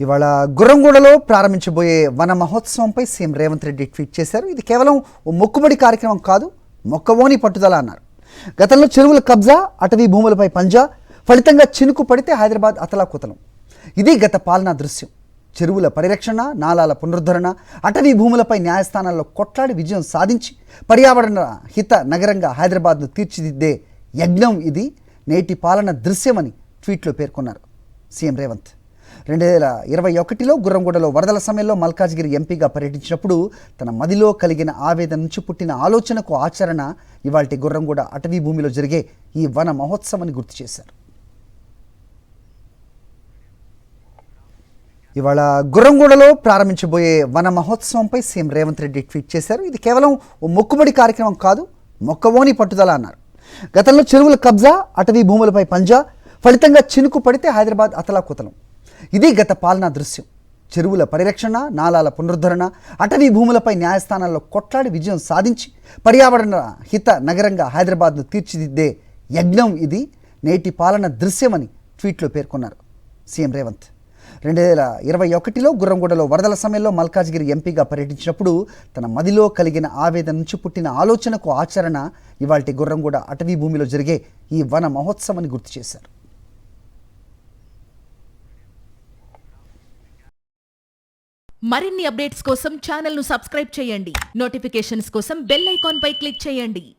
ఇవాళ గుర్రంగూడలో ప్రారంభించబోయే వన మహోత్సవంపై CM Revanth Reddy tweet చేశారు. ఇది కేవలం ఓ మొక్కుబడి కార్యక్రమం కాదు, మొక్కవోని పట్టుదల అన్నారు. గతంలో చెరువుల కబ్జా, అటవీ భూములపై పంజా, ఫలితంగా చినుకు పడితే హైదరాబాద్ అతలాకుతలం. ఇది గత పాలనా దృశ్యం. చెరువుల పరిరక్షణ, నాలాల పునరుద్ధరణ, అటవీ భూములపై న్యాయస్థానాల్లో కొట్లాడి విజయం సాధించి పర్యావరణ హిత నగరంగా హైదరాబాద్ను తీర్చిదిద్దే యజ్ఞం ఇది నేటి పాలన దృశ్యమని ట్వీట్లో పేర్కొన్నారు సీఎం రేవంత్. 2021లో గుర్రంగూడలో వరదల సమయంలో మల్కాజ్గిరి ఎంపీగా పర్యటించినప్పుడు తన మదిలో కలిగిన ఆవేదన నుంచి పుట్టిన ఆలోచనకు ఆచరణ ఇవాల్టి గుర్రంగూడ అటవీ భూమిలో జరిగే ఈ వన మహోత్సవాన్ని గుర్తు చేశారు. ఇవాళ గుర్రంగూడలో ప్రారంభించబోయే వన మహోత్సవంపై సీఎం రేవంత్ రెడ్డి ట్వీట్ చేశారు. ఇది కేవలం ఓ మొక్కుబడి కార్యక్రమం కాదు, మొక్కవోని పట్టుదల అన్నారు. గతంలో చెరువుల కబ్జా, అటవీ భూములపై పంజా, ఫలితంగా చినుకు పడితే హైదరాబాద్ అతలాకుతలం. ఇది గత పాలనా దృశ్యం. చెరువుల పరిరక్షణ, నాలాల పునరుద్ధరణ, అటవీ భూములపై న్యాయస్థానాల్లో కొట్లాడి విజయం సాధించి పర్యావరణ హిత నగరంగా హైదరాబాద్ను తీర్చిదిద్దే యజ్ఞం ఇది నేటి పాలన దృశ్యమని ట్వీట్లో పేర్కొన్నారు సీఎం రేవంత్. 2021లో గుర్రంగూడలో వరదల సమయంలో మల్కాజ్గిరి ఎంపీగా పర్యటించినప్పుడు తన మదిలో కలిగిన ఆవేదన నుంచి పుట్టిన ఆలోచనకు ఆచరణ ఇవాల్టి గుర్రంగూడ అటవీ భూమిలో జరిగే ఈ వన మహోత్సవాన్ని గుర్తు చేశారు. మరిన్ని అప్డేట్స్ కోసం ఛానల్ను సబ్స్క్రైబ్ చేయండి. నోటిఫికేషన్స్ కోసం బెల్ ఐకాన్ పై క్లిక్ చేయండి.